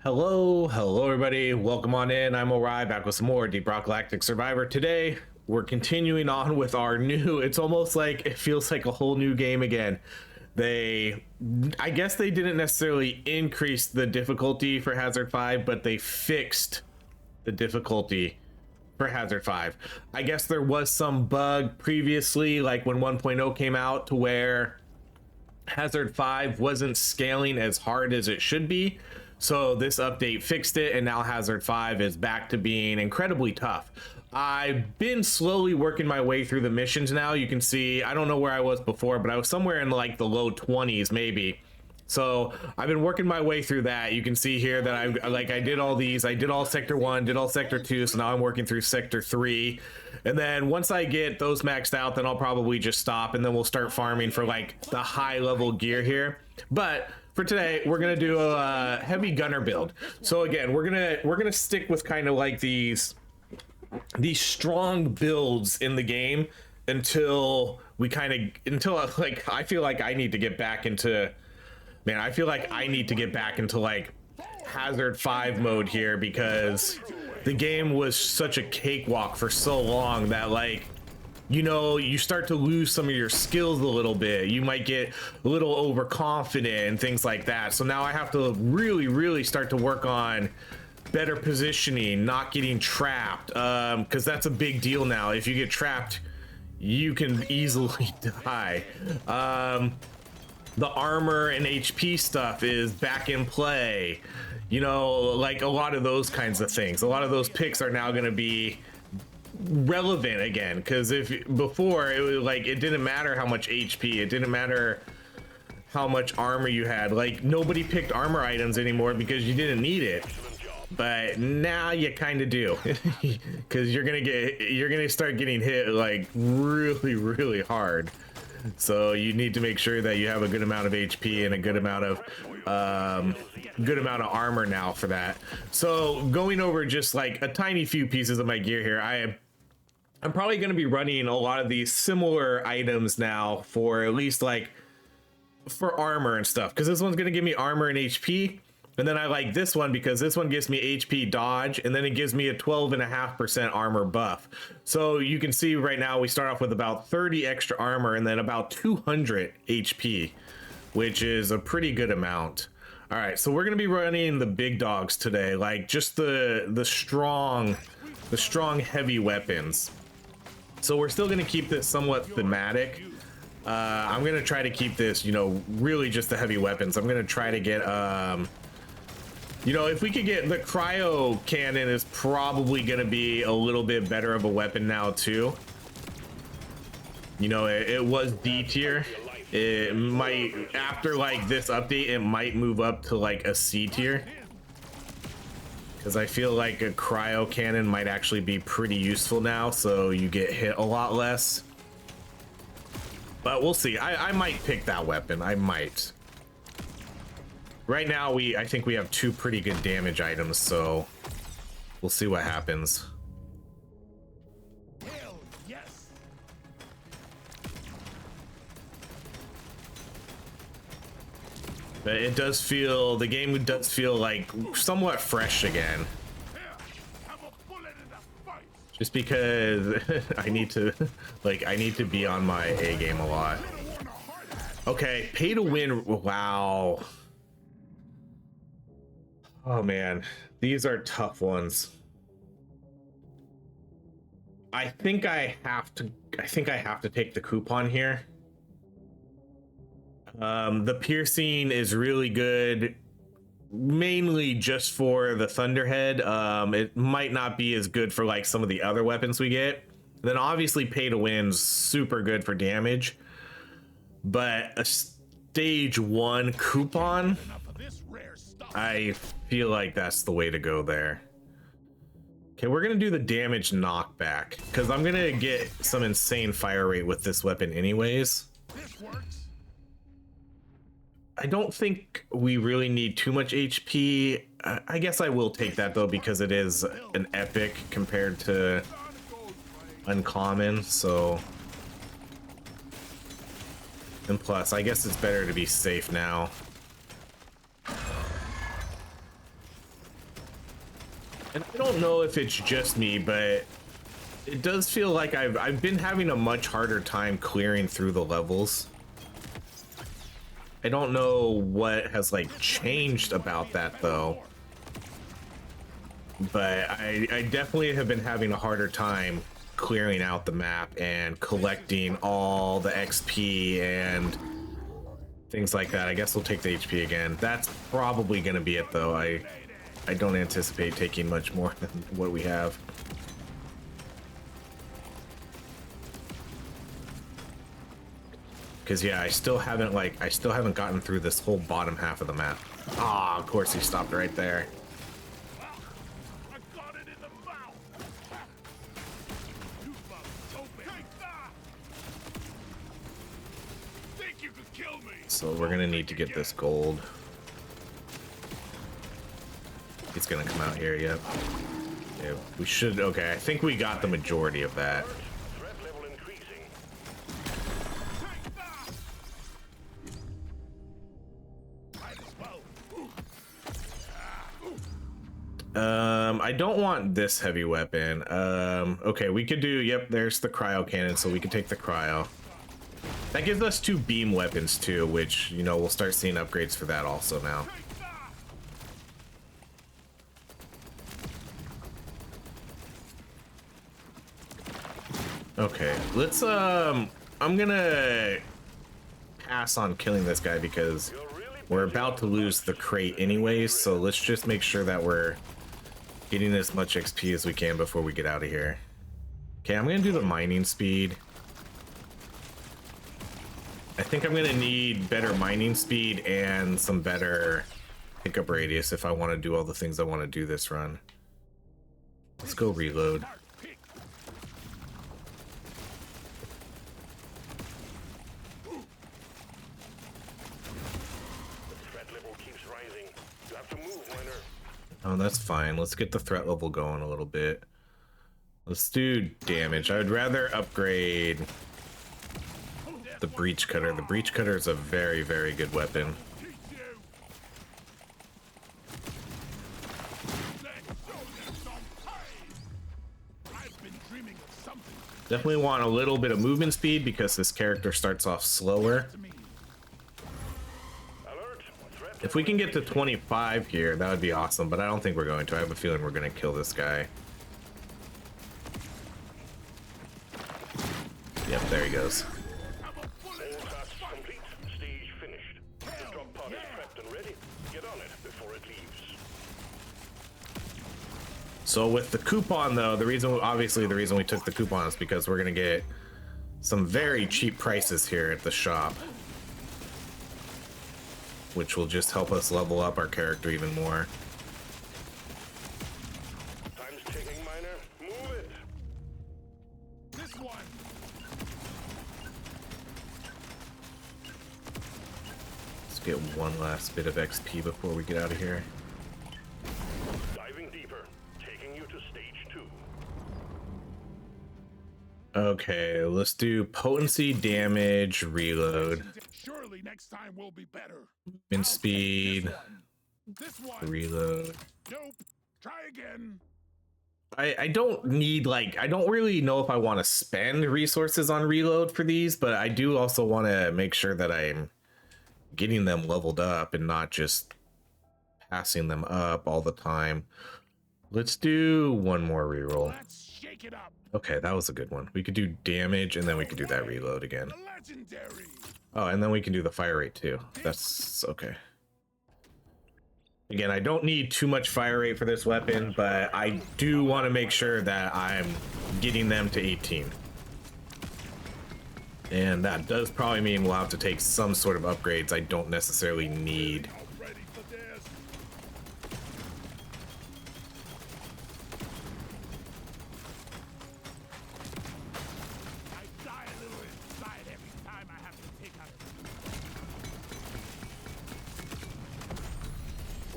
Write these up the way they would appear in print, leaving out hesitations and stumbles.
Hello everybody. Welcome on in. I'm Orion, back with some more Deep Rock Galactic Survivor. Today, we're continuing on with our new, it's almost like, it feels like a whole new game again. I guess they didn't necessarily increase the difficulty for Hazard 5, but they fixed the difficulty for Hazard 5. I guess there was some bug previously, like when 1.0 came out, to where Hazard 5 wasn't scaling as hard as it should be. So this update fixed it, and now Hazard 5 is back to being incredibly tough. I've been slowly working my way through the missions now. You can see, I don't know where I was before, but I was somewhere in like the low 20s maybe. So I've been working my way through that. You can see here that I did all these. I did all Sector 1, did all Sector 2, so now I'm working through Sector 3. And then once I get those maxed out, then I'll probably just stop, and then we'll start farming for like the high level gear here. But for today, we're gonna do a heavy gunner build. So again, we're gonna stick with kind of like these strong builds in the game until I feel like I need to get back into, man, I feel like I need to get back into like Hazard 5 mode here, because the game was such a cakewalk for so long that, like, you know, you start to lose some of your skills a little bit. You might get a little overconfident and things like that. So now I have to really start to work on better positioning, not getting trapped, because that's a big deal now. If you get trapped, you can easily die. The armor and HP stuff is back in play. You know, like a lot of those kinds of things. A lot of those picks are now going to be relevant again, because if before it was like, it didn't matter how much HP, it didn't matter how much armor you had. Like, nobody picked armor items anymore because you didn't need it. But now you kind of do, because you're gonna start getting hit like really hard. So you need to make sure that you have a good amount of HP and a good amount of armor now for that. So going over just like a tiny few pieces of my gear here, I'm probably going to be running a lot of these similar items now, for at least like for armor and stuff, because this one's going to give me armor and HP. And then I like this one because this one gives me HP dodge, and then it gives me a 12.5% armor buff. So you can see right now we start off with about 30 extra armor and then about 200 HP, which is a pretty good amount. All right, so we're gonna be running the big dogs today, like just the strong heavy weapons. So we're still gonna keep this somewhat thematic. I'm gonna try to keep this, you know, really just the heavy weapons. I'm gonna try to get you know, if we could get the cryo cannon, is probably going to be a little bit better of a weapon now too. You know, it was D tier. It might, after like this update, it might move up to like a C tier, because I feel like a cryo cannon might actually be pretty useful now, so you get hit a lot less. But we'll see. I might pick that weapon. I might. Right now, I think we have two pretty good damage items, so we'll see what happens. Hell yes. But it does feel, the game does feel like somewhat fresh again. Just because I need to be on my A game a lot. Okay, pay to win. Wow. Oh man, these are tough ones. I think I have to take the coupon here. The piercing is really good, mainly just for the Thunderhead. It might not be as good for like some of the other weapons we get. Then obviously pay to win's super good for damage, but a stage 1 coupon, I feel like that's the way to go there. Okay, we're gonna do the damage knockback, because I'm gonna get some insane fire rate with this weapon anyways. I don't think we really need too much HP. I guess I will take that though, because it is an epic compared to uncommon, so. And plus, I guess it's better to be safe now. And I don't know if it's just me, but it does feel like I've been having a much harder time clearing through the levels. I don't know what has like changed about that though, but I definitely have been having a harder time clearing out the map and collecting all the XP and things like that. I guess we'll take the HP again. That's probably gonna be it though. I don't anticipate taking much more than what we have. Because yeah, I still haven't gotten through this whole bottom half of the map. Ah, of course he stopped right there. So we're gonna need to get this gold. It's gonna come out here, yep. Yeah, we should, okay, I think we got the majority of that. I don't want this heavy weapon. Okay, we could do, yep, there's the cryo cannon, so we can take the cryo. That gives us 2 beam weapons too, which, you know, we'll start seeing upgrades for that also now. Okay, let's, I'm gonna pass on killing this guy because we're about to lose the crate anyways, so let's just make sure that we're getting as much XP as we can before we get out of here. Okay, I'm gonna do the mining speed. I think I'm gonna need better mining speed and some better pickup radius if I want to do all the things I want to do this run. Let's go reload. Oh, that's fine. Let's get the threat level going a little bit. Let's do damage. I would rather upgrade the breach cutter. The breach cutter is a very, very good weapon. Definitely want a little bit of movement speed because this character starts off slower. If we can get to 25 here, that would be awesome, but I don't think we're going to. I have a feeling we're going to kill this guy. Yep, there he goes. So with the coupon though, obviously the reason we took the coupon is because we're going to get some very cheap prices here at the shop, which will just help us level up our character even more. Time's ticking, miner. Move it. This one. Let's get one last bit of XP before we get out of here. Diving deeper, taking you to stage 2. Okay, let's do potency, damage, reload. Surely next time will be better. In speed, This one. reload. Nope. Try again. I don't need, like, I don't really know if I want to spend resources on reload for these, but I do also want to make sure that I'm getting them leveled up and not just passing them up all the time. Let's do one more reroll. Let's shake it up. Okay, that was a good one. We could do damage and then we could do that reload again. The legendary. Oh, and then we can do the fire rate too. That's okay. Again, I don't need too much fire rate for this weapon, but I do want to make sure that I'm getting them to 18. And that does probably mean we'll have to take some sort of upgrades I don't necessarily need. Ready for this. I die a little inside every time I have to pick up.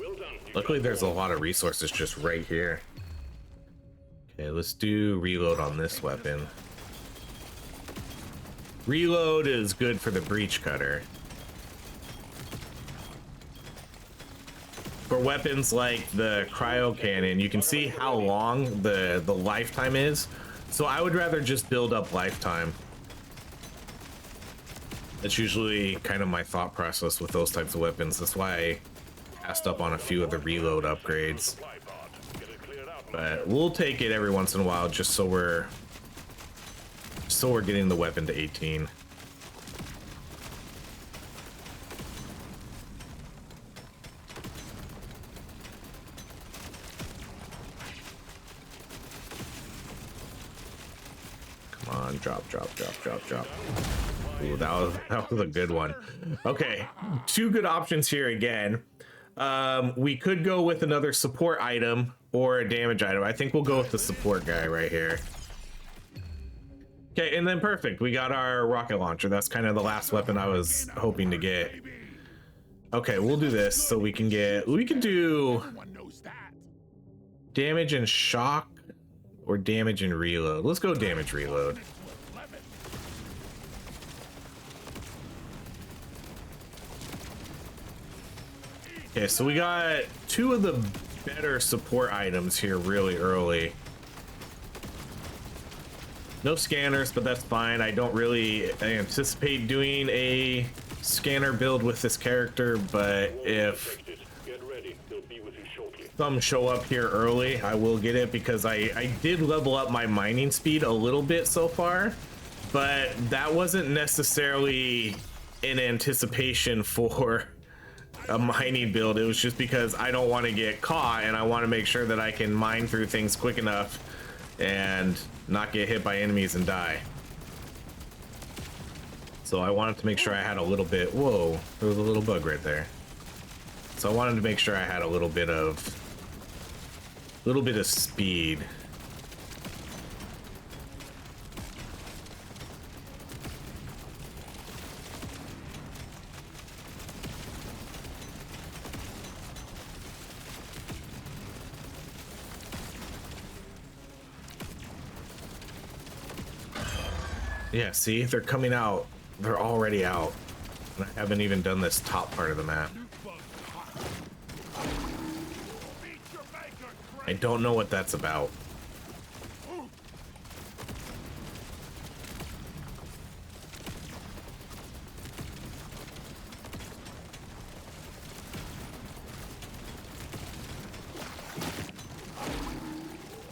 Well done. Luckily, there's a lot of resources just right here. Okay, let's do reload on this weapon. Reload is good for the breach cutter. for weapons like the cryo cannon, you can see how long the lifetime is. So I would rather just build up lifetime. That's usually kind of my thought process with those types of weapons. That's why I passed up on a few of the reload upgrades. But we'll take it every once in a while just so we're getting the weapon to 18. Come on, drop. Ooh, that was a good one. Okay, two good options here again. We could go with another support item or a damage item. I think we'll go with the support guy right here. Okay, and then perfect. We got our rocket launcher. That's kind of the last weapon I was hoping to get. Okay, we'll do this so we can do damage and shock or damage and reload. Let's go damage reload. Okay, so we got two of the better support items here really early. No scanners, but that's fine. I don't really anticipate doing a scanner build with this character, but if some show up here early, I will get it because I did level up my mining speed a little bit so far, but that wasn't necessarily in anticipation for a mining build. It was just because I don't want to get caught and I want to make sure that I can mine through things quick enough and not get hit by enemies and die. So I wanted to make sure I had a little bit. Whoa, there was a little bug right there. So I wanted to make sure I had a little bit of speed. Yeah, see, they're coming out. They're already out. And I haven't even done this top part of the map. I don't know what that's about.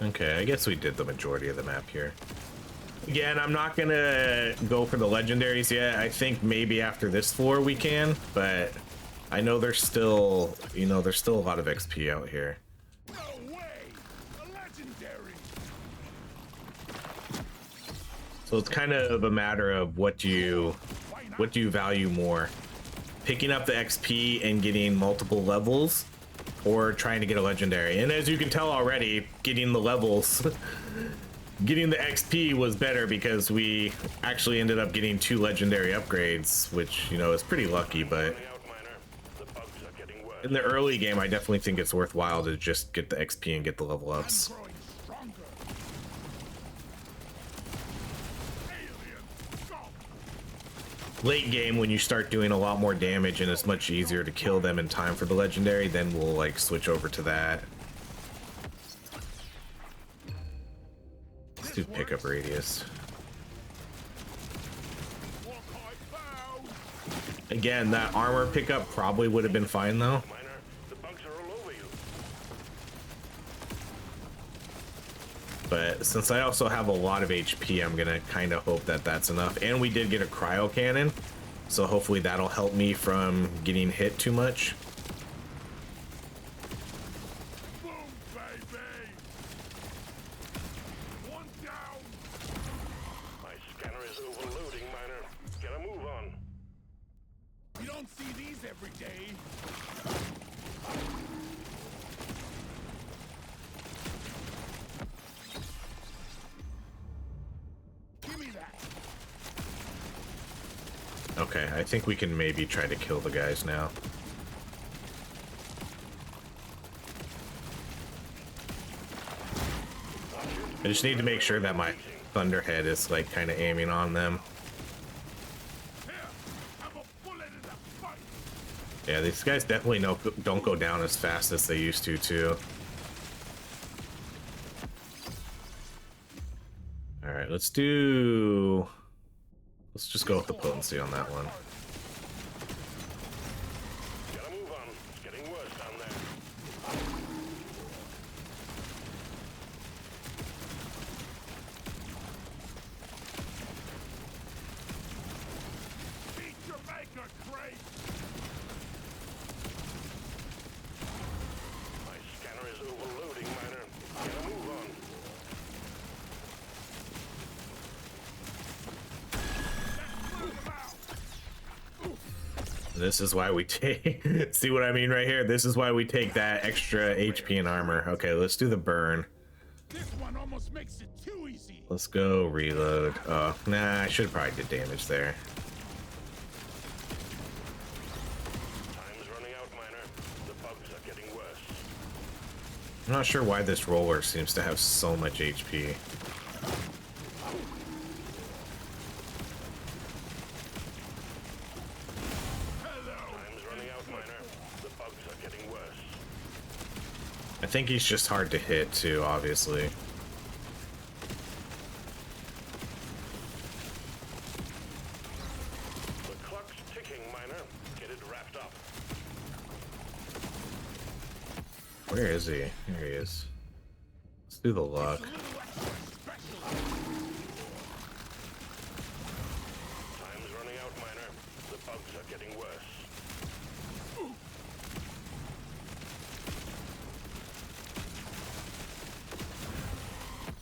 Okay, I guess we did the majority of the map here. Again, I'm not gonna go for the legendaries yet. I think maybe after this floor we can, but I know there's still, you know, there's still a lot of XP out here. No way! A legendary! So it's kind of a matter of what do you value more? Picking up the XP and getting multiple levels, or trying to get a legendary. And as you can tell already, getting the levels getting the XP was better because we actually ended up getting 2 legendary upgrades, which, you know, is pretty lucky, but in the early game, I definitely think it's worthwhile to just get the XP and get the level ups. Late game, when you start doing a lot more damage and it's much easier to kill them in time for the legendary, then we'll like switch over to that. Let's do pickup radius. Again, that armor pickup probably would have been fine though. But since I also have a lot of HP, I'm gonna kind of hope that that's enough. And we did get a cryo cannon, so hopefully that'll help me from getting hit too much. Boom, baby! One down! My scanner is overloading, miner. Get a move on. You don't see these every day. Okay, I think we can maybe try to kill the guys now. I just need to make sure that my Thunderhead is like kind of aiming on them. Yeah, these guys definitely don't go down as fast as they used to, too. All right, let's just go with the potency on that one. Gotta move on. It's getting worse down there. Beat your maker, Craig! My scanner is overloading, miner. Gotta move on. This is why we take see what I mean right here? This is why we take that extra HP and armor. Okay, let's do the burn. This one almost makes it too easy. Let's go reload. Oh, nah, I should probably did damage there. Time's running out, miner. The bugs are getting worse. I'm not sure why this roller seems to have so much HP. Time's running out, miner. The bugs are getting worse. I think he's just hard to hit too, obviously. The clock's ticking, miner. Get it wrapped up. Where is he? Here he is. Let's do the luck. Time's running out, miner. The bugs are getting worse.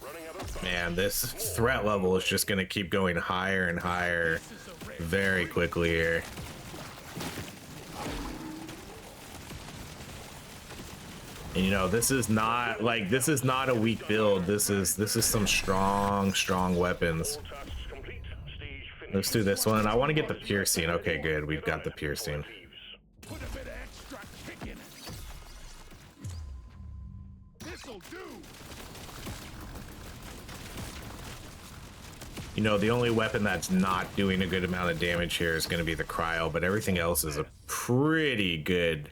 Running out of bugs. Man, this threat level is just gonna keep going higher and higher very quickly here. And, you know, this is not a weak build. This is some strong weapons. All tasks complete. Stage finished. Let's do this one. I want to get the piercing. Okay, good. We've got the piercing. Put a bit of extra kick in it. This'll do. You know, the only weapon that's not doing a good amount of damage here is going to be the cryo, but everything else is a pretty good,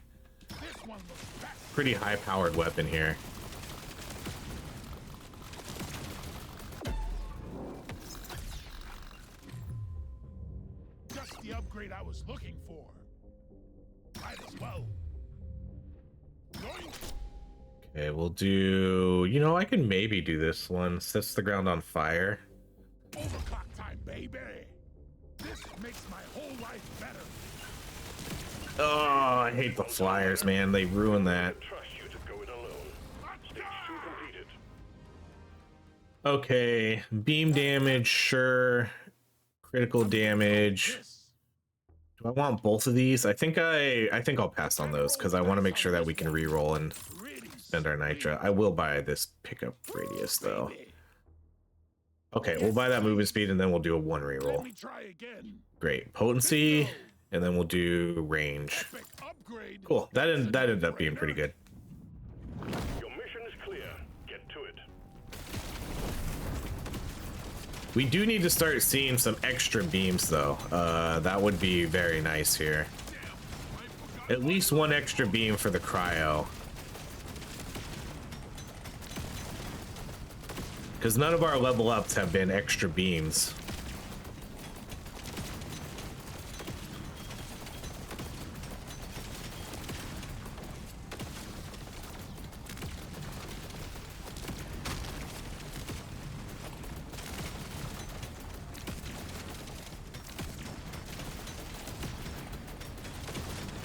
This one looks fast. pretty high-powered weapon here. Just the upgrade I was looking for. Might as well. Yoink. Okay, we'll do... You know, I can maybe do this one. Sets the ground on fire. Overclock time, baby. This makes my whole life better. Oh, I hate the flyers, man. They ruin that. Trust you to go it alone. Stage 2 completed. Okay, beam damage, sure. Critical damage. Do I want both of these? I think I'll pass on those because I want to make sure that we can reroll and spend our nitra. I will buy this pickup radius though. Okay, we'll buy that movement speed and then we'll do a one reroll. Let me try again. Great, potency, and then we'll do range. Epic upgrade. Cool. That ended up being pretty good. Your mission is clear. Get to it. We do need to start seeing some extra beams though. That would be very nice here. At least one extra beam for the cryo. Because none of our level ups have been extra beams.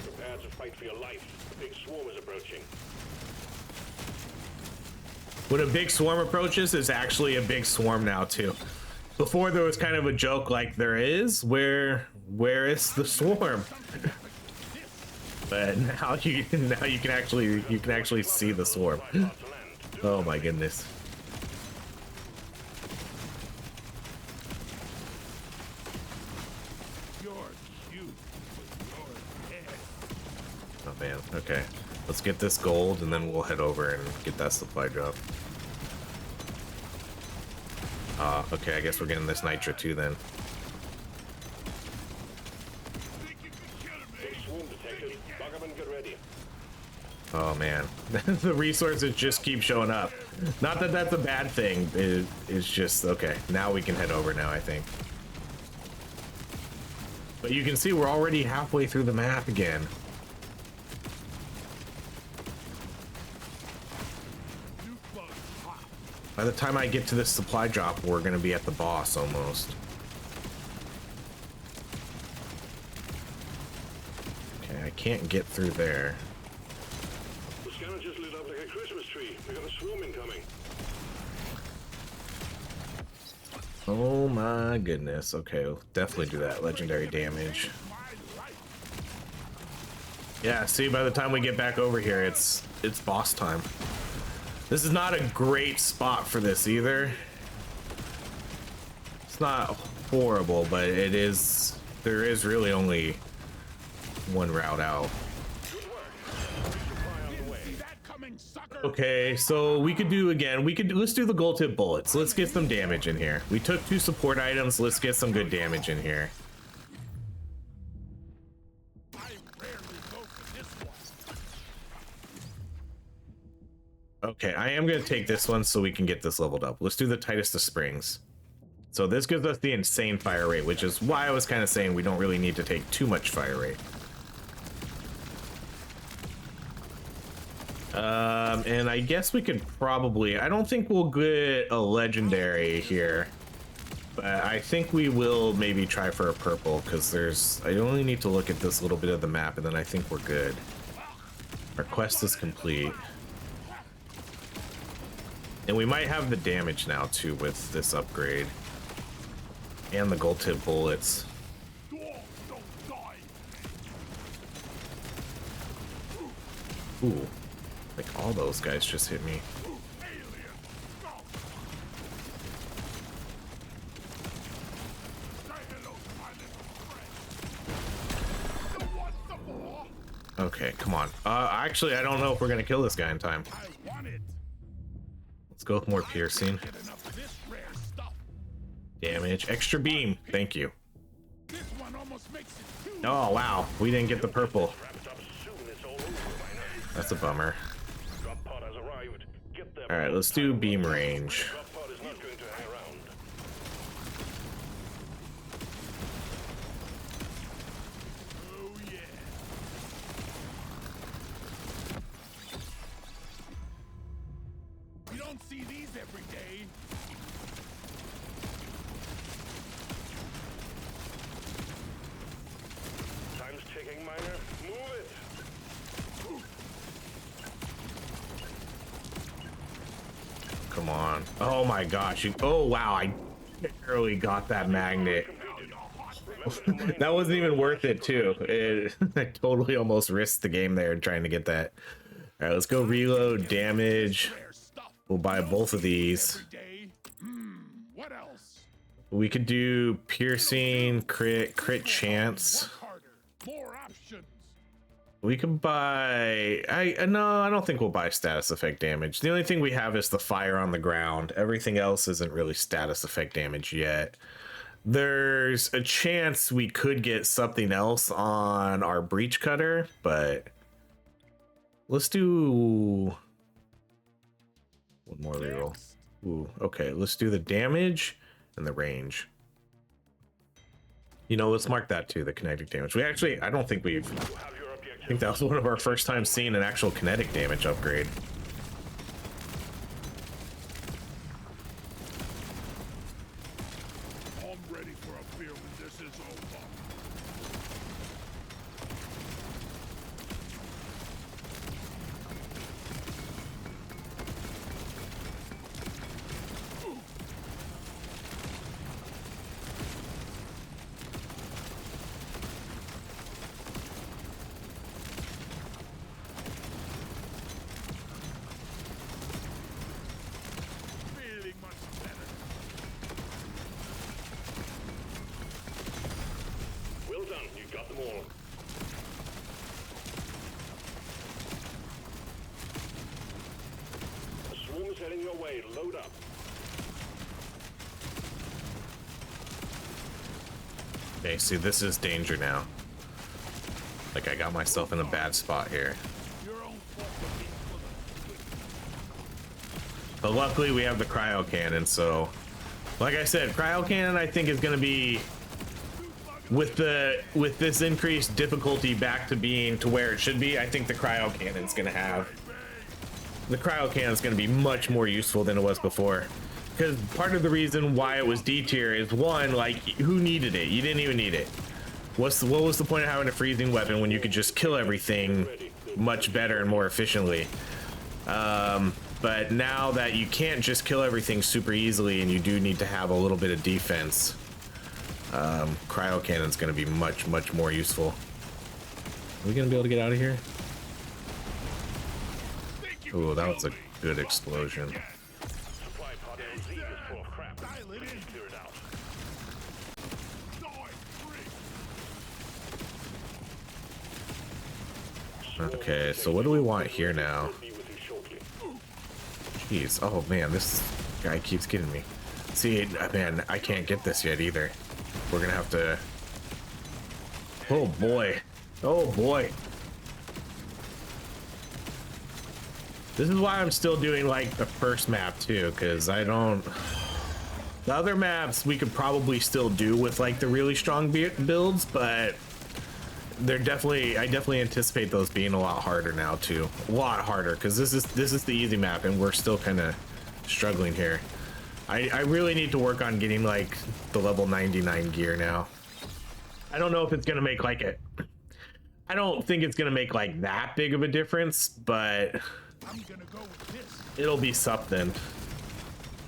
Prepare to fight for your life. The big swarm is approaching. When a big swarm approaches, it's actually a big swarm now too. Before there was kind of a joke like there is, where is the swarm? But now you can actually see the swarm. Oh my goodness. You're cute with your head. Oh man. Okay. Let's get this gold and then we'll head over and get that supply drop. Okay, I guess we're getting this nitra too then. Big swarm detected. Bug Oh man, the resources just keep showing up. Not that that's a bad thing. It's just okay. Now we can head over now, I think. But you can see we're already halfway through the map again. By the time I get to this supply drop, we're gonna be at the boss almost. Okay, I can't get through there. The scanner just lit up like a Christmas tree. We got a swarm incoming. Oh my goodness. Okay, we'll definitely do that. Legendary damage. Yeah, see, by the time we get back over here, it's boss time. This is not a great spot for this either. It's not horrible, but it is. There is really only one route out. Okay, so we could do again. Let's do the gold tip bullets. Let's get some damage in here. We took 2 support items. Let's get some good damage in here. Okay, I am going to take this one so we can get this leveled up. Let's do the tightest of springs. So this gives us the insane fire rate, which is why I was kind of saying we don't really need to take too much fire rate. And I guess we could probably, I don't think we'll get a legendary here, but I think we will maybe try for a purple, because I only need to look at this little bit of the map and then I think we're good. Our quest is complete. And we might have the damage now too with this upgrade. And the gold tip bullets. Ooh. Like all those guys just hit me. Okay, come on. Actually, I don't know if we're gonna kill this guy in time. Let's go with more piercing. Damage. Extra beam. Thank you. Oh, wow. We didn't get the purple. That's a bummer. Alright, let's do beam range. See these every day. Time's ticking, miner. Move it. Come on. Oh my gosh. Oh wow, I barely got that magnet. That wasn't even worth it too. I totally almost risked the game there trying to get that. All right, let's go reload damage. We'll buy both of these. What else? We could do piercing, crit chance. More options. We could buy. No, I don't think we'll buy status effect damage. The only thing we have is the fire on the ground. Everything else isn't really status effect damage yet. There's a chance we could get something else on our breach cutter, but let's do one more reroll. Ooh, okay, let's do the damage and the range. You know, let's mark that too, the kinetic damage. We actually, I don't think I think that was one of our first times seeing an actual kinetic damage upgrade. I'm ready for a beer when this is over. Feeling much better. Well done, you got them all. The swarm is heading your way. Load up. Okay, see, this is danger now. Like, I got myself in a bad spot here. Your own fault. But luckily we have the cryo cannon, so like I said, cryo cannon I think is going to be, with this increased difficulty back to being to where it should be. I think the cryo cannon's going to be much more useful than it was before. Because part of the reason why it was D tier is, one, like, who needed it? You didn't even need it. What was the point of having a freezing weapon when you could just kill everything much better and more efficiently? But now that you can't just kill everything super easily and you do need to have a little bit of defense, cryo cannon's going to be much more useful. Are we going to be able to get out of here? Oh, that was a good explosion. Okay, so what do we want here now? Jeez, oh man, this guy keeps getting me. See, man, I can't get this yet either. We're gonna have to... Oh boy. Oh boy. This is why I'm still doing like the first map too, because I don't... The other maps we could probably still do with like the really strong builds, but they're definitely, I definitely anticipate those being a lot harder now too. A lot harder, because this is the easy map and we're still kind of struggling here. I really need to work on getting like the level 99 gear now. I don't know if it's gonna make like it. I don't think it's gonna make like that big of a difference, but it'll be something.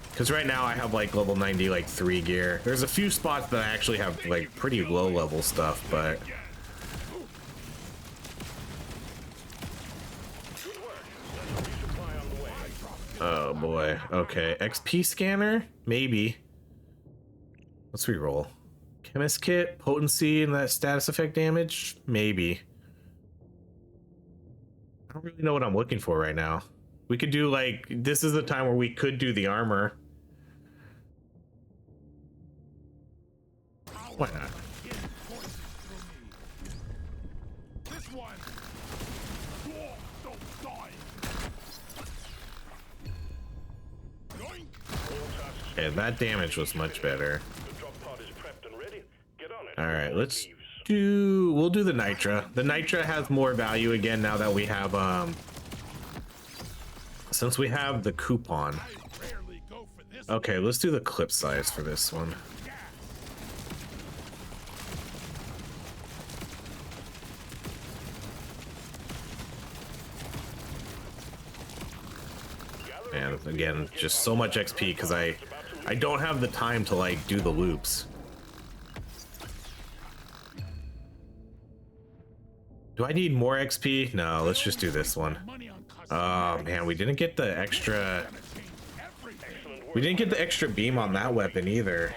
Because right now I have like level 90 like 3 gear. There's a few spots that I actually have like pretty low level stuff, but oh boy. Okay, XP scanner? Maybe. Let's reroll. Chemist kit, potency, and that status effect damage? Maybe. I don't really know what I'm looking for right now. We could do like, this is the time where we could do the armor. Why not? Okay, that damage was much better. All right, we'll do the Nitra. The Nitra has more value again now that we have since we have the coupon. Okay, let's do the clip size for this one. And again, just so much XP because I don't have the time to like do the loops. Do I need more XP? No, let's just do this one. Oh man, we didn't get the extra. We didn't get the extra beam on that weapon either.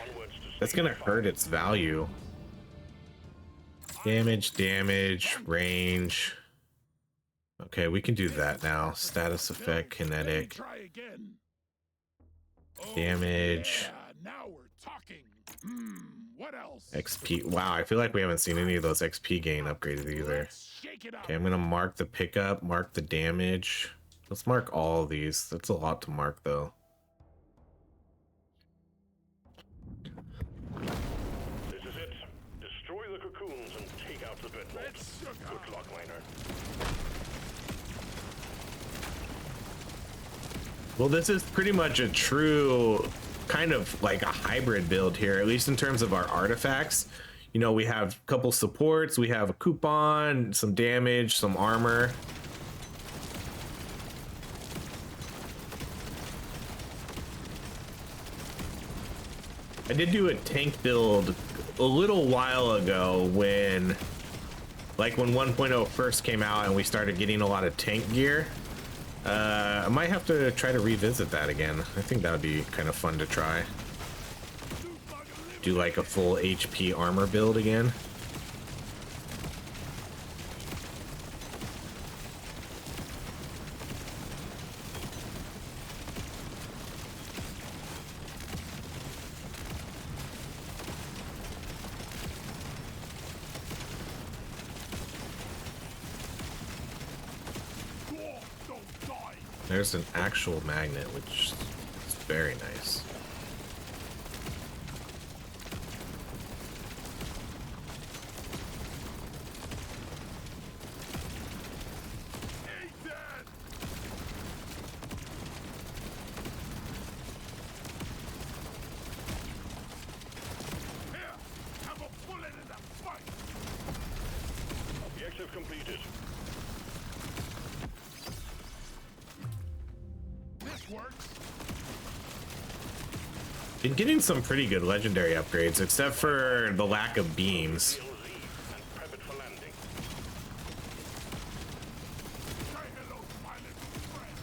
That's gonna hurt its value. Damage, range. Okay, we can do that now. Status effect, kinetic. Damage. XP. Wow, I feel like we haven't seen any of those XP gain upgraded either. Okay, I'm gonna mark the pickup, mark the damage. Let's mark all of these. That's a lot to mark though. This is it. Destroy the cocoons and take out the dreadnoughts. Good luck, miner. Well, this is pretty much a true kind of like a hybrid build here, at least in terms of our artifacts. You know, we have a couple supports, we have a coupon, some damage, some armor. I did do a tank build a little while ago when, like when 1.0 first came out and we started getting a lot of tank gear. I might have to try to revisit that again. I think that would be kind of fun to try. Do like a full HP armor build again. There's an actual magnet, which is very nice. Objective completed. This works. Been getting some pretty good legendary upgrades, except for the lack of beams. And prep it for landing. Say hello to my little friend.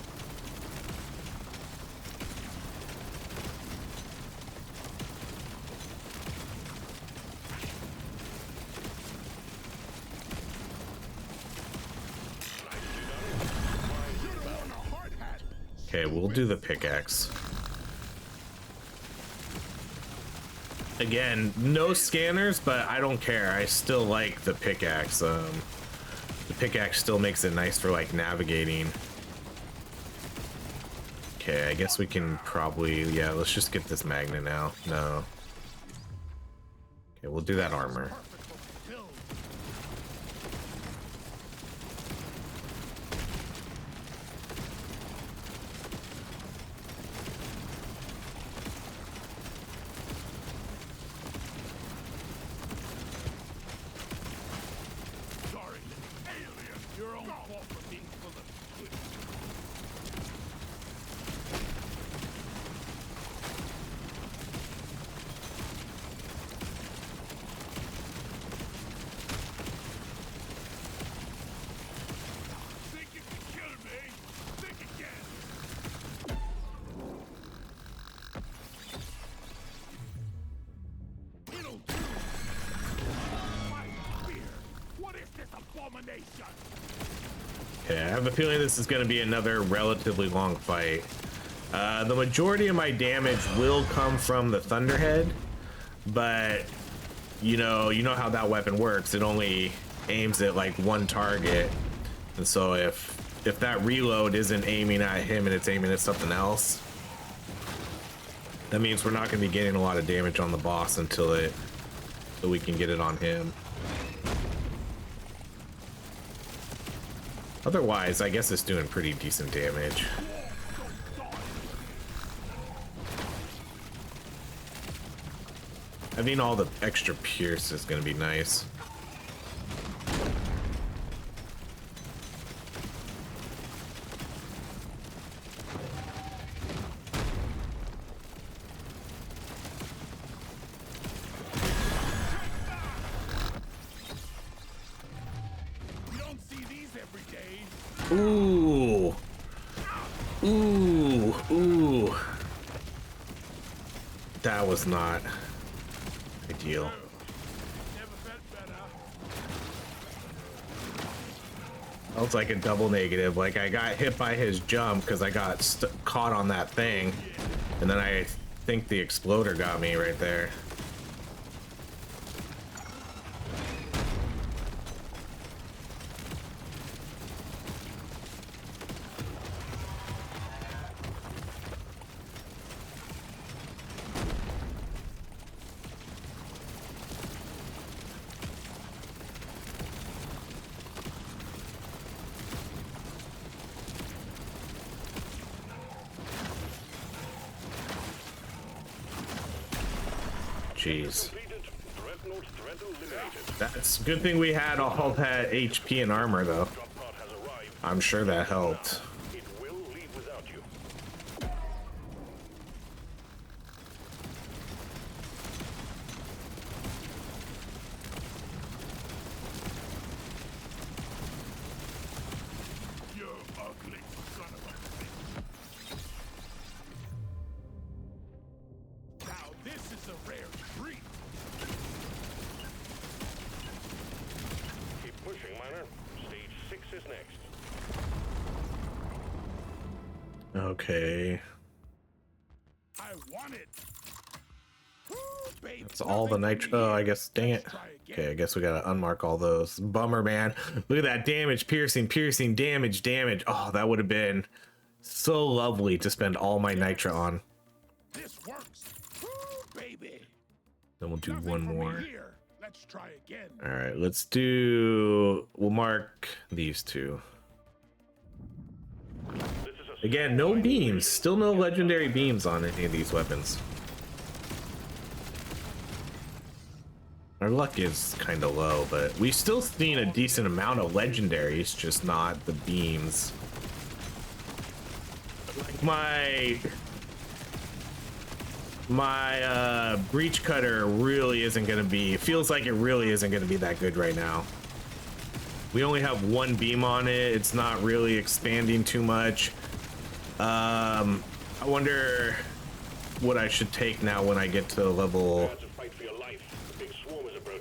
You're the one a hard hat. Okay, we'll do the pickaxe. Again, no scanners, but I don't care. I still like the pickaxe. The pickaxe still makes it nice for like navigating. Okay, I guess we can probably, yeah, let's just get this magnet now. No. Okay, we'll do that armor. Perfect for build. Sorry, alien. Your own fault for being full of shit. Think you can kill me? Think again. It'll do. My spear. What is this abomination? Okay, I have a feeling this is going to be another relatively long fight. The majority of my damage will come from the Thunderhead, but you know how that weapon works. It only aims at like one target, and so if that reload isn't aiming at him and it's aiming at something else, that means we're not going to be getting a lot of damage on the boss until we can get it on him. Otherwise, I guess it's doing pretty decent damage. I mean, all the extra pierce is going to be nice. You don't see these every day. Ooh. Ooh. Ooh. That was not ideal. Never felt better. That was like a double negative. Like, I got hit by his jump because I got caught on that thing, and then I think the exploder got me right there. Jeez. Completed. Dreadnought threat eliminated. That's a good thing we had all that HP and armor, though. Drop pod has arrived. I'm sure that helped. It will leave without you. You ugly son of a bitch. Now this is a rare treat. Keep pushing, miner. Stage 6 is next. Okay. I want it. Woo, baby. That's all the nitro. Oh, I guess. Dang it. Okay, I guess we gotta unmark all those. Bummer, man. Look at that damage. Piercing, damage. Oh, that would have been So lovely to spend all my nitra on. This works. Woo, baby. Then we'll do Nothing one for me more. here. Let's try again. All right, let's do. We'll mark these two. Again, no beams. Still no legendary beams on any of these weapons. Our luck is kind of low, but we've still seen a decent amount of legendaries, just not the beams. Like my breach cutter really isn't gonna be, it feels like it really isn't gonna be that good right now. We only have one beam on it. It's not really expanding too much. I wonder what I should take now when I get to level,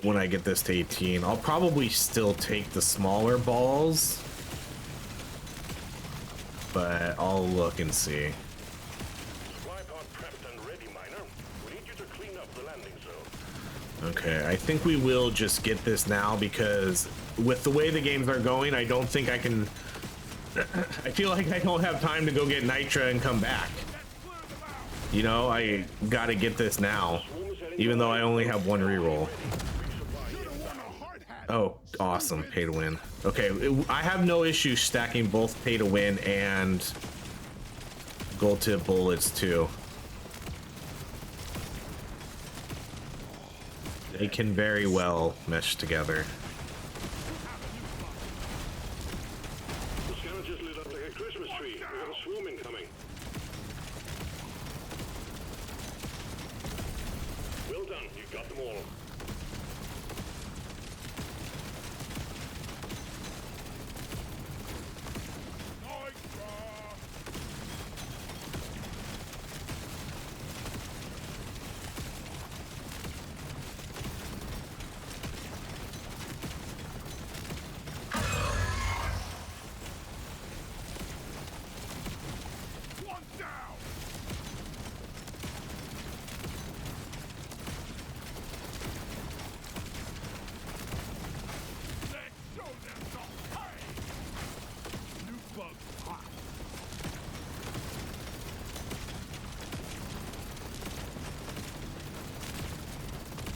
when I get this to 18. I'll probably still take the smaller balls, but I'll look and see. Okay, I think we will just get this now because with the way the games are going, I don't think I can. I feel like I don't have time to go get nitra and come back. You know, I gotta get this now, even though I only have one reroll. Oh, awesome, pay to win. Okay, I have no issue stacking both pay to win and gold tip bullets too. They can very well mesh together. The scanner just lit up like a Christmas tree. We got a swarm incoming. Well done, you got them all.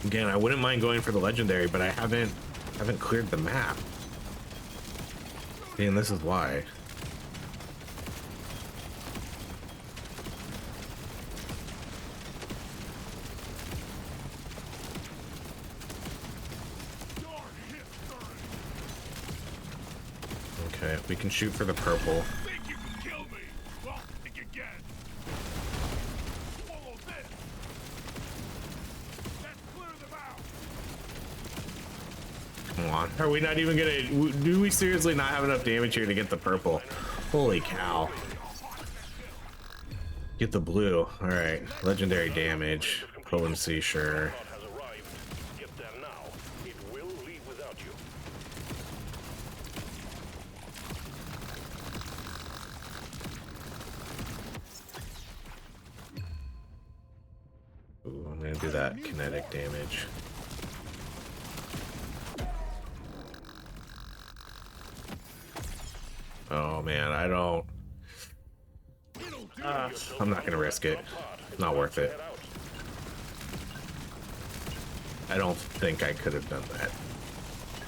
Again, I wouldn't mind going for the legendary, but I haven't cleared the map. And this is why. Okay, we can shoot for the purple. Think you can kill me? Well, think again. Swallow this. Let's clear them out. Come on. Are we not even gonna... Do we seriously not have enough damage here to get the purple? Holy cow. Get the blue. Alright. Legendary damage. Potency, sure. Has arrived. Get there now. It will leave without you. Ooh, I'm gonna do that kinetic damage. Oh man, I don't... I'm not gonna risk it. Not worth it. I don't think I could have done that.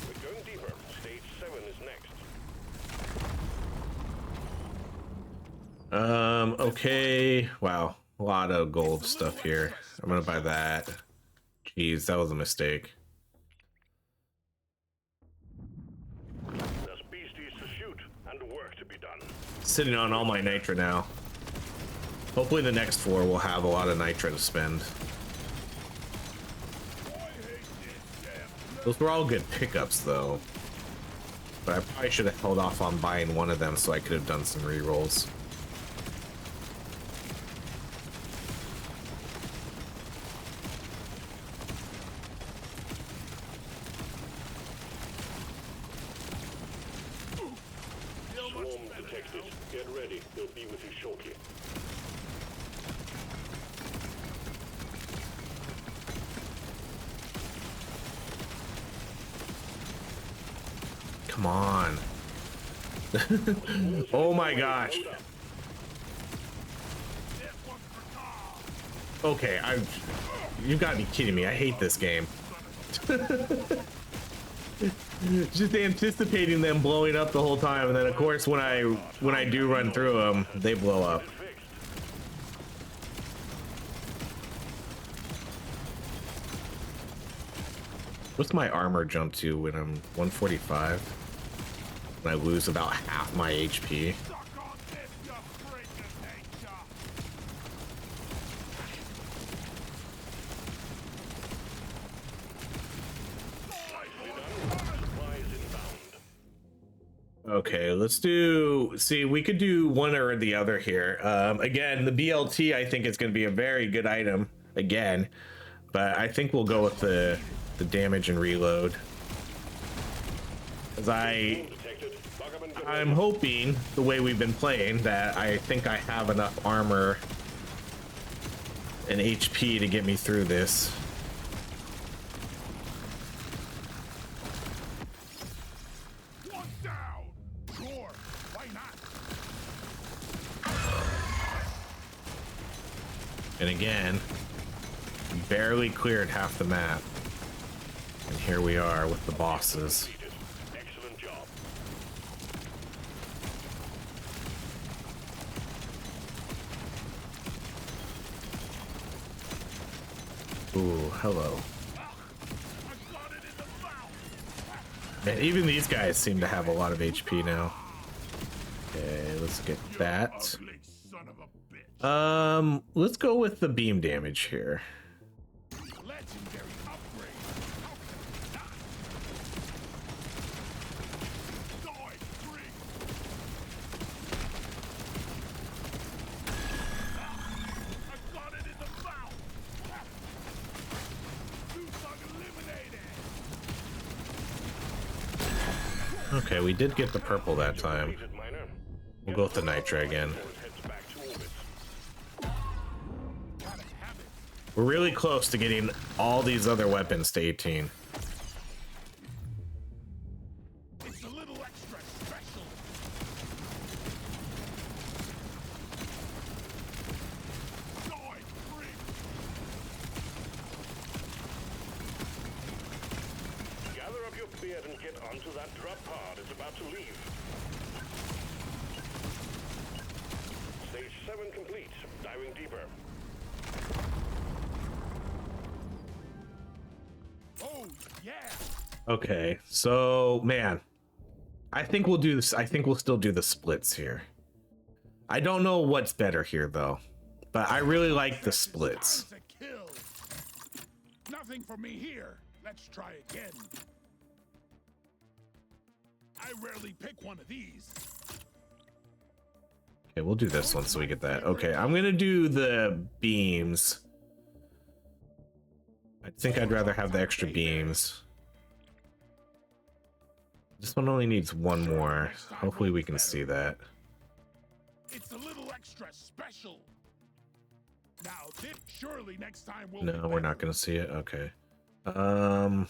We're going deeper. Stage 7 is next. Okay. Wow. A lot of gold stuff here. I'm gonna buy that. Jeez, that was a mistake. There's beasties to shoot and work to be done. Sitting on all my nitra now. Hopefully the next 4 will have a lot of nitra to spend. Those were all good pickups though. But I probably should have held off on buying one of them so I could have done some rerolls. Swarm detected. Get ready. They'll be with you shortly. Come on. Oh my gosh. Okay, you've got to be kidding me. I hate this game. Just anticipating them blowing up the whole time, and then of course when I do run through them, they blow up. What's my armor jump to when I'm 145? When I lose about half my HP. Okay, let's do, see, we could do one or the other here. Again, the BLT, I think it's going to be a very good item again, but I think we'll go with the damage and reload. As I'm hoping, the way we've been playing, that I think I have enough armor and HP to get me through this. And again, barely cleared half the map. And here we are with the bosses. Excellent job. Ooh, hello. Man, even these guys seem to have a lot of HP now. Okay, let's get that. Let's go with the beam damage here. Legendary upgrade. I got it in the mouth. Okay, we did get the purple that time. We'll go with the nitra again. We're really close to getting all these other weapons to 18. It's a little extra special. Gather up your beard and get onto that drop pod. It's about to leave. Stage 7 complete. Diving deeper. Oh, yeah. Okay, so man, I think we'll do this. I think we'll still do the splits here. I don't know what's better here though, but I really like the splits. Nothing for me here. Let's try again. I rarely pick one of these. Okay, we'll do this one so we get that. Okay, I'm gonna do the beams. I think I'd rather have the extra beams. This one only needs one more. Hopefully we can see that. It's a little extra special. Now, this surely next time we'll No, we're not gonna see it. Okay. I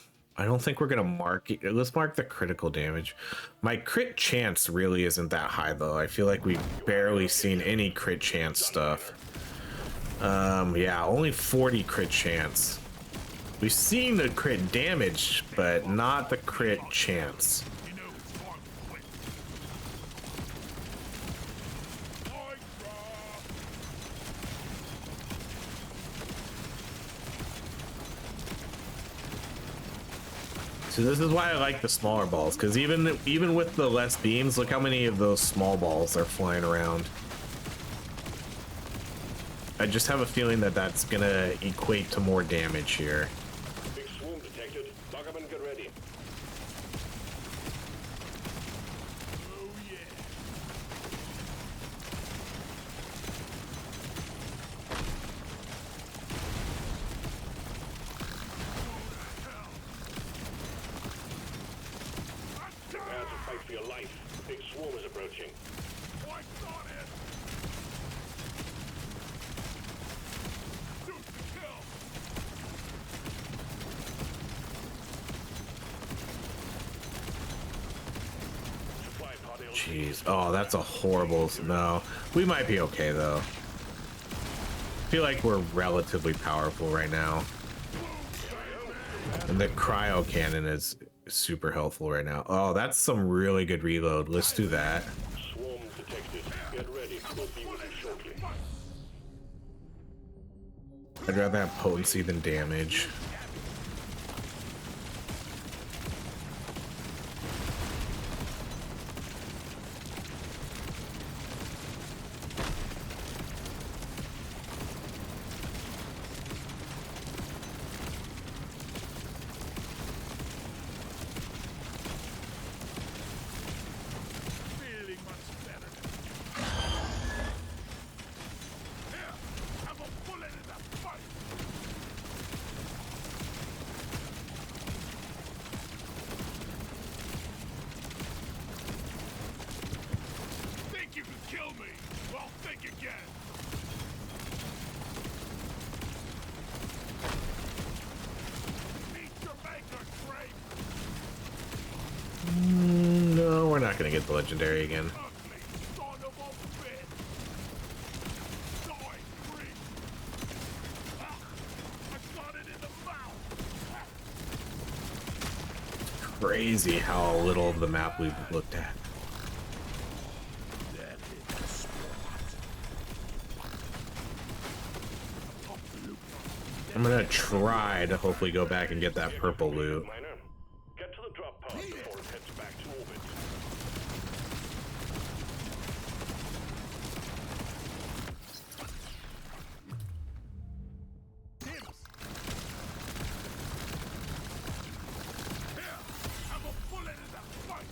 don't think we're gonna mark it. Let's mark the critical damage. My crit chance really isn't that high though. I feel like we've barely seen any crit chance stuff. Yeah, only 40 crit chance. We've seen the crit damage, but not the crit chance. So this is why I like the smaller balls, because even with the less beams, look how many of those small balls are flying around. I just have a feeling that that's gonna equate to more damage here. Big swarm detected. Lock up and get ready. Oh yeah. Prepare to fight for your life. The big swarm is approaching. I got it. Shoot to kill. Supply pod LZ. Jeez. Oh, that's a horrible... No. We might be okay, though. feel like we're relatively powerful right now. And the cryo cannon is super helpful right now. Oh, that's some really good reload. Let's do that. Swarm detected. Get ready. We'll be with you shortly. I'd rather have potency than damage. Feeling much better. Here, have a bullet in the fight. Think you can kill me? Well, think again. Meet your maker, Drake. No, we're not gonna get the legendary again. Ugly son of a bitch. Die, freak. Ah, I got it in the mouth. Crazy how little of the map we've looked at. That is a spot. I'm gonna try to hopefully go back and get that purple loot. Miner, get to the drop pod before it heads back to orbit. Here, have a bullet in the fight.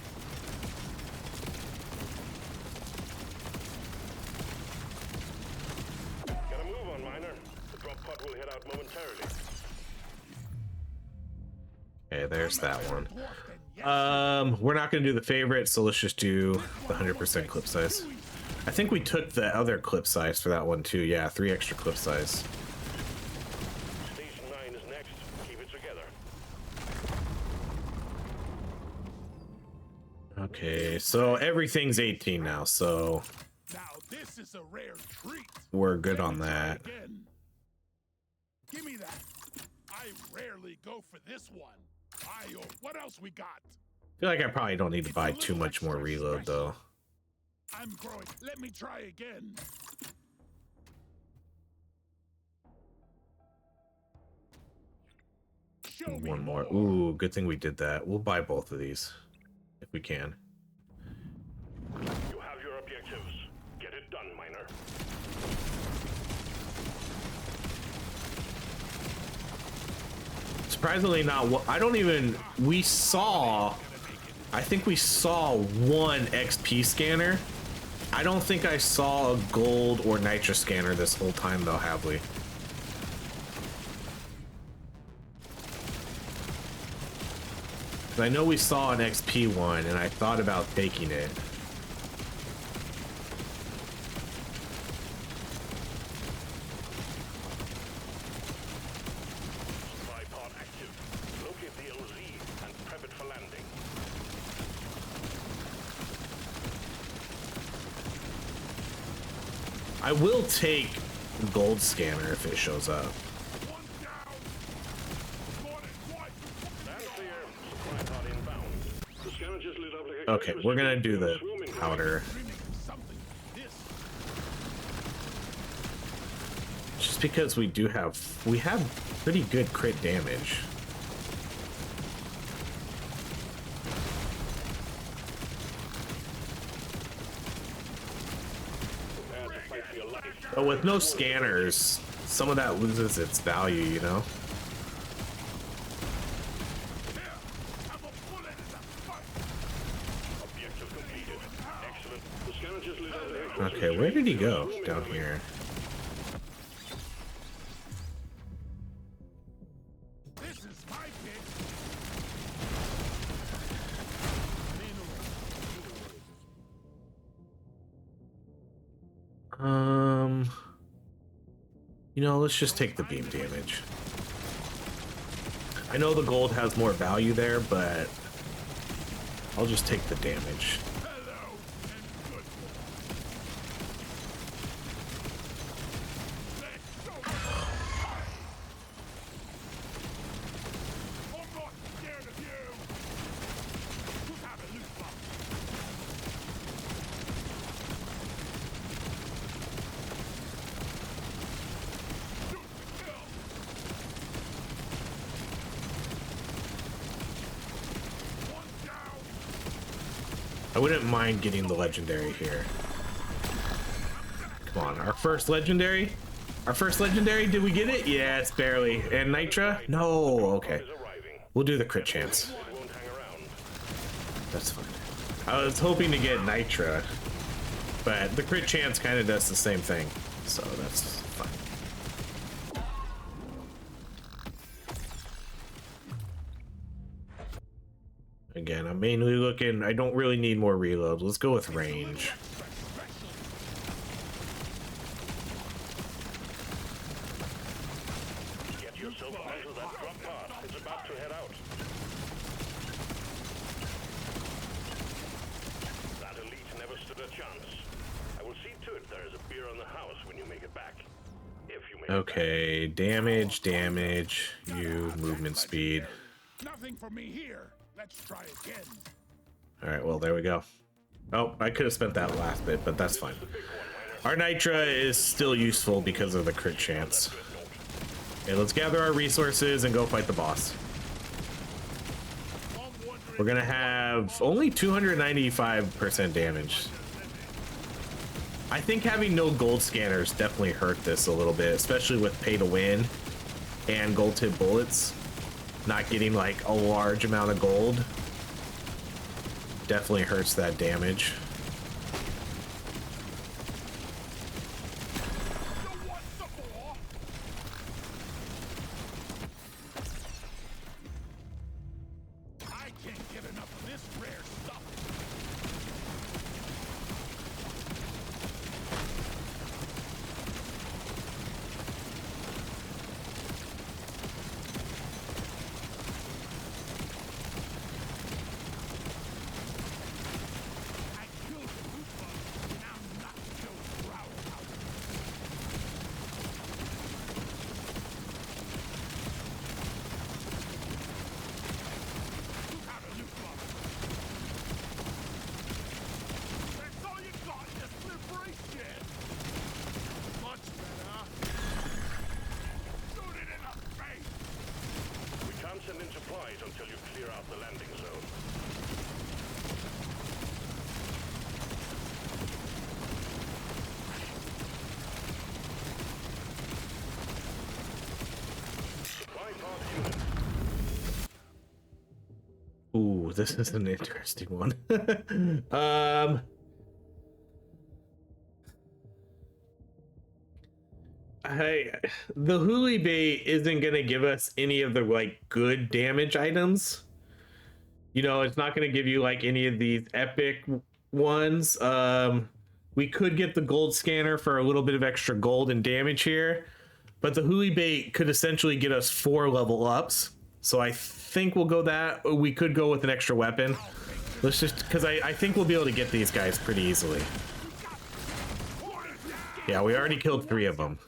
Gotta move on, Miner. The drop pod will head out momentarily. Okay, there's that one. We're not gonna do the favorite, so let's just do the 100% clip size. I think we took the other clip size for that one too. Yeah, 3 extra clip size. Station 9 is next. Keep it together. Okay, so everything's 18 now, so Now this is a rare treat. we're good on that. Again. Give me that. I rarely go for this one. What else we got? I feel like I probably don't need to buy too much more reload though. I'm growing. Let me try again. Show me One more. Ooh, good thing we did that. We'll buy both of these if we can. You have your objectives. Get it done, Miner. Surprisingly not what I don't even we saw I think we saw one XP scanner. I don't think I saw a gold or nitro scanner this whole time though, have we? I know we saw an XP one and I thought about taking it. Supply pod active. Locate the LZ and prep it for landing. I will take gold scanner if it shows up. One down. Spotted twice. That's clear. Supply pod inbound. The scanner just lit up like a Okay, we're gonna do the powder. Something. This. Just because we have pretty good crit damage. Prepare to fight for your life. But with no scanners, some of that loses its value, you know? Here, have a bullet in the fight. Objective completed. Excellent. The scanner just lit up like a Okay, where did he go? Down here. This is my kid. You know, let's just take the beam damage. I know the gold has more value there, but I'll just take the damage. Hello and good. Let's go. I wouldn't mind getting the legendary here. Come on, our first legendary? Our first legendary, did we get it? Yes, barely. And Nitra? No, okay. We'll do the crit chance. That's fine. I was hoping to get Nitra, but the crit chance kind of does the same thing, so that's fine. Again, I'm mainly looking, I don't really need more reload. Let's go with range. Get yourself onto that drop pod. It's about to head out. That elite never stood a chance. I will see to it there is a beer on the house when you make it back. If you make Okay, damage, you movement speed. Nothing for me here. Let's try again. All right, well, there we go. Oh, I could have spent that last bit, but that's fine. Our Nitra is still useful because of the crit chance. Okay, let's gather our resources and go fight the boss. We're gonna have only 295% damage. I think having no gold scanners definitely hurt this a little bit, especially with pay to win and gold tip bullets. Not getting like a large amount of gold definitely hurts that damage. I can't get enough of this rare stuff. Send in supplies until you clear out the landing zone. Supply pod unit. Ooh, this is an interesting one. The Huli bait isn't gonna give us any of the like good damage items. You know, it's not gonna give you like any of these epic ones. We could get the gold scanner for a little bit of extra gold and damage here, but the Huli bait could essentially get us 4 level ups. So I think we'll go that. We could go with an extra weapon. Let's just, because I think we'll be able to get these guys pretty easily. Yeah, we already killed 3 of them.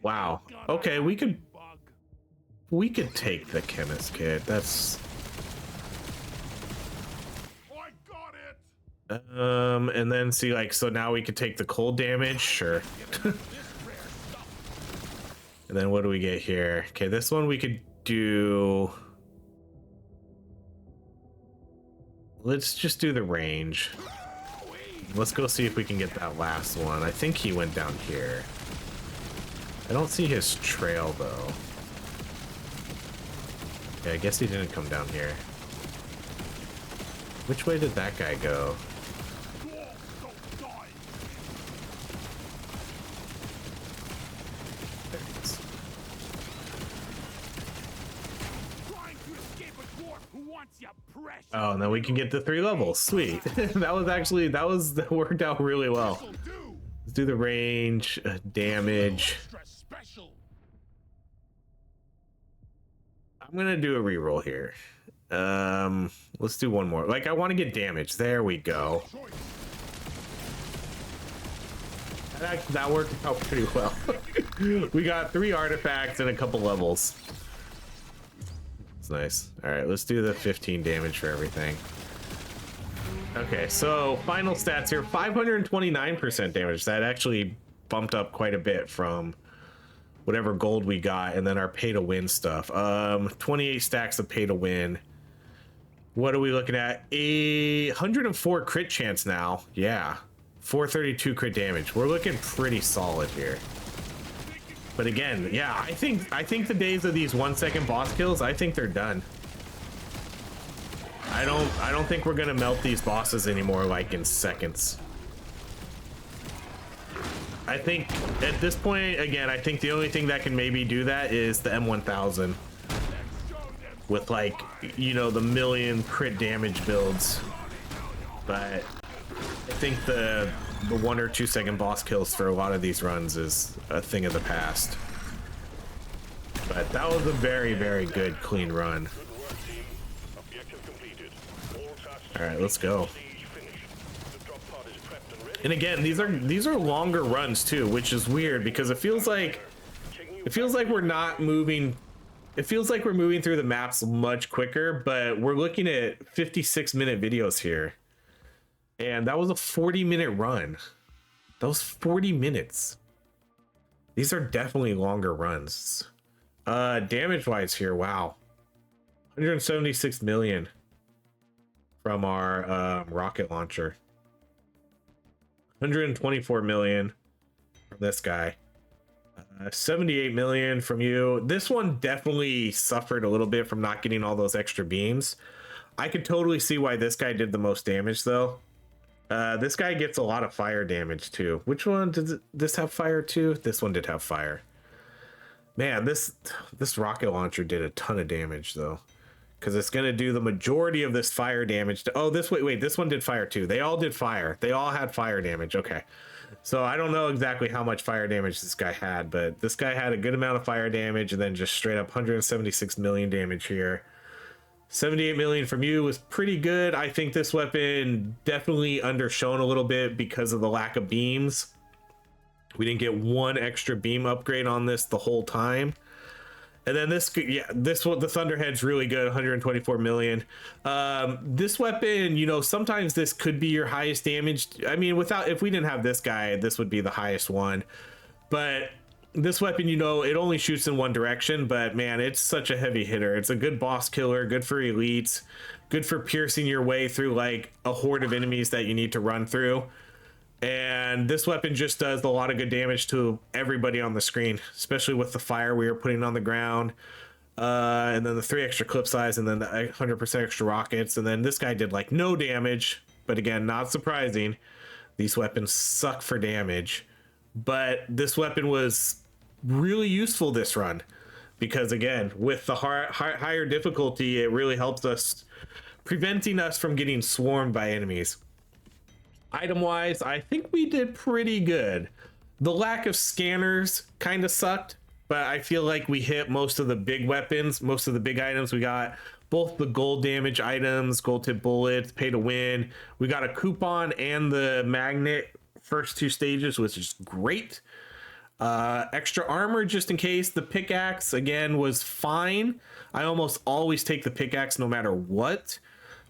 Wow. Okay, we could take the chemist kit. That's and then see, like, so now we could take the cold damage, sure. And then what do we get here? Okay, this one we could do. Let's just do the range. Let's go see if we can get that last one. I think he went down here. I don't see his trail though. Yeah, I guess he didn't come down here. Which way did that guy go? There he is. Oh, and then we can get to 3 levels. Sweet. that worked out really well. Let's do the range, damage. I'm gonna do a reroll here. Let's do one more. Like, I want to get damage. There we go. That worked out pretty well. We got 3 artifacts and a couple levels. It's nice. All right, let's do the 15 damage for everything. Okay, so final stats here: 529% damage. That actually bumped up quite a bit from whatever gold we got, and then our pay to win stuff. 28 stacks of pay to win. What are we looking at? A 104 crit chance now. Yeah. 432 crit damage. We're looking pretty solid here. But again, yeah, I think the days of these 1 second boss kills, I think they're done. I don't think we're gonna melt these bosses anymore like in seconds. I think at this point, again, I think the only thing that can maybe do that is the M1000 with, like, you know, the million crit damage builds. But I think the 1 or 2 second boss kills for a lot of these runs is a thing of the past. But that was a very, very good clean run. All right, let's go. And again, these are longer runs too, which is weird because it feels like we're not moving. It feels like we're moving through the maps much quicker, but we're looking at 56-minute videos here. And that was a 40-minute run. That was 40 minutes. These are definitely longer runs. Damage wise here, wow. 176 million from our rocket launcher. 124 million from this guy. 78 million from you. This one definitely suffered a little bit from not getting all those extra beams. I could totally see why this guy did the most damage though. This guy gets a lot of fire damage too. Which one did this have fire too? This one did have fire. Man, this rocket launcher did a ton of damage though, because it's gonna do the majority of this fire damage to, oh, this wait, this one did fire too. They all did fire. They all had fire damage. Okay, so I don't know exactly how much fire damage this guy had, but this guy had a good amount of fire damage, and then just straight up 176 million damage here. 78 million from you was pretty good. I think this weapon definitely undershone a little bit because of the lack of beams. We didn't get one extra beam upgrade on this the whole time. And then this, yeah, this one, the Thunderhead's really good, 124 million. This weapon, you know, sometimes this could be your highest damage. I mean, if we didn't have this guy, this would be the highest one. But this weapon, you know, it only shoots in one direction, but man, it's such a heavy hitter. It's a good boss killer, good for elites, good for piercing your way through like a horde of enemies that you need to run through. And this weapon just does a lot of good damage to everybody on the screen, especially with the fire we were putting on the ground. And then the 3 extra clip size, and then the 100% extra rockets. And then this guy did like no damage, but again, not surprising. These weapons suck for damage, but this weapon was really useful this run because again, with the higher difficulty, it really helps us, preventing us from getting swarmed by enemies. Item wise, I think we did pretty good. The lack of scanners kind of sucked, but I feel like we hit most of the big weapons, most of the big items. We got both the gold damage items, gold tip bullets, pay to win. We got a coupon and the magnet first 2 stages, which is great. Extra armor just in case. The pickaxe again was fine. I almost always take the pickaxe no matter what,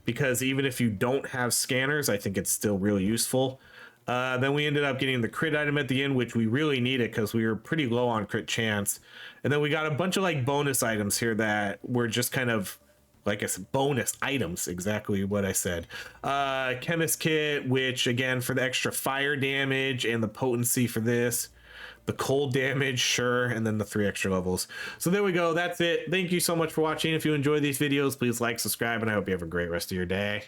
because even if you don't have scanners, I think it's still really useful. Then we ended up getting the crit item at the end, which we really needed because we were pretty low on crit chance. And then we got a bunch of like bonus items here that were just kind of like I said, bonus items, exactly what I said. Chemist kit, which again for the extra fire damage and the potency for this. The cold damage, sure, and then the 3 extra levels. So there we go. That's it. Thank you so much for watching. If you enjoy these videos, please like, subscribe, and I hope you have a great rest of your day.